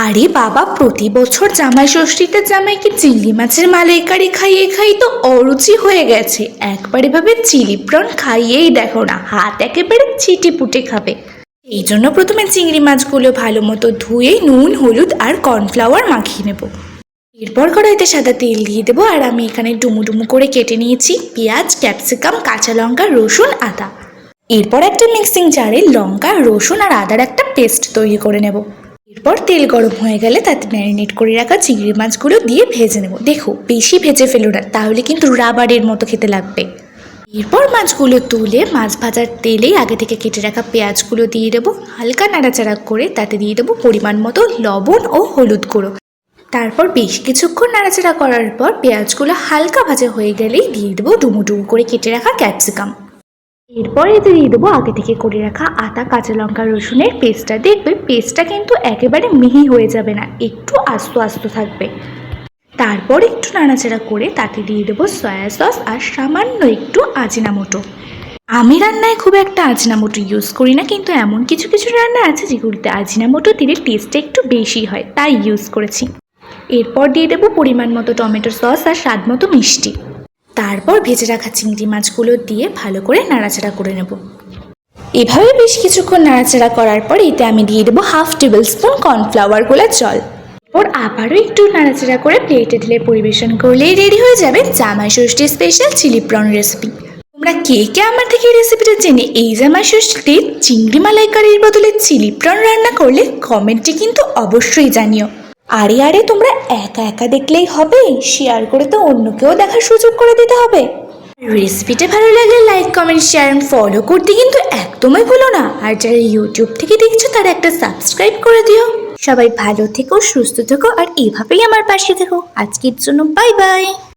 আরে বাবা, প্রতি বছর জামাই ষষ্ঠীতে জামাইকে চিংড়ি মাছের মালাইকারি খাইয়ে খাই তো অরুচি হয়ে গেছে। একবার এভাবে চিলি প্রন খাইয়েই দেখো না, হাত একেবারে ছিটেপুটে খাবে। এই জন্য প্রথমে চিংড়ি মাছগুলো ভালো মতো ধুয়ে নুন, হলুদ আর কর্নফ্লাওয়ার মাখিয়ে নেব। এরপর কড়াইতে সাদা তেল দিয়ে দেবো, আর আমি এখানে ডুমু ডুমু করে কেটে নিয়েছি পেঁয়াজ, ক্যাপসিকাম, কাঁচা লঙ্কা, রসুন, আদা। এরপর একটা মিক্সিং জারে লঙ্কা, রসুন আর আদার একটা পেস্ট তৈরি করে নেব। এরপর তেল গরম হয়ে গেলে তাতে ম্যারিনেট করে রাখা চিংড়ি মাছগুলো দিয়ে ভেজে নেব। দেখো, বেশি ভেজে ফেলো না, তাহলে কিন্তু রাবারের মতো খেতে লাগবে। এরপর মাছগুলো তুলে মাছ ভাজার তেলেই আগে থেকে কেটে রাখা পেঁয়াজগুলো দিয়ে দেবো। হালকা নাড়াচাড়া করে তাতে দিয়ে দেবো পরিমাণ মতো লবণ ও হলুদ গুঁড়ো। তারপর বেশ কিছুক্ষণ নাড়াচাড়া করার পর পেঁয়াজগুলো হালকা ভাজা হয়ে গেলেই দিয়ে দেবো ডুমু ডুমু করে কেটে রাখা ক্যাপসিকাম। এরপর এতে দিয়ে দেবো আগে থেকে করে রাখা আদা, কাঁচা লঙ্কা, রসুনের পেস্টটা। দেখবে পেস্টটা কিন্তু একেবারে মিহি হয়ে যাবে না, একটু আস্ত আস্ত থাকবে। তারপর একটু নাড়াচাড়া করে তাতে দিয়ে দেবো সয়া সস আর সামান্য একটু আজিনামোটো। আমি রান্নায় খুব একটা আজিনামোটো ইউজ করি না, কিন্তু এমন কিছু কিছু রান্না আছে যেগুলোতে আজিনামোটো দিলে টেস্টটা একটু বেশি হয়, তাই ইউজ করেছি। এরপর দিয়ে দেবো পরিমাণ মতো টমেটো সস আর স্বাদ মতো মিষ্টি। তারপর ভেজে রাখা চিংড়ি মাছগুলো দিয়ে ভালো করে নাড়াচাড়া করে নেব। এভাবে বেশ কিছুক্ষণ নাড়াচাড়া করার পর এতে আমি দিয়ে দেবো 1/2 টেবিল স্পুন কর্নফ্লাওয়ার গোলা জল। ওর আবারও একটু নাড়াচাড়া করে প্লেটে ঢেলে পরিবেশন করলেই রেডি হয়ে যাবে জামাই ষষ্ঠী স্পেশাল চিলি প্রন রেসিপি। তোমরা কে কে আমার থেকে এই রেসিপিটা জেনে এই জামাই ষষ্ঠীতে চিংড়ি মালাইকারির বদলে চিলি প্রন রান্না করলে কমেন্টে কিন্তু অবশ্যই জানিও। আরে আরে, তোমরা একা একা দেখলেই হবে, শেয়ার করে তো অন্যকেও দেখার সুযোগ করে দিতে হবে। রেসিপিটা ভালো লাগলে like, comment, share and follow করতে কিন্তু একদমই ভুলো না। আর যারা ইউটিউব থেকে দেখছো তারা একটা সাবস্ক্রাইব করে দিও। সবাই ভালো থেকো, সুস্থ থেকো আর এভাবেই আমার পাশে থেকো। আজকের জন্য বাই বাই।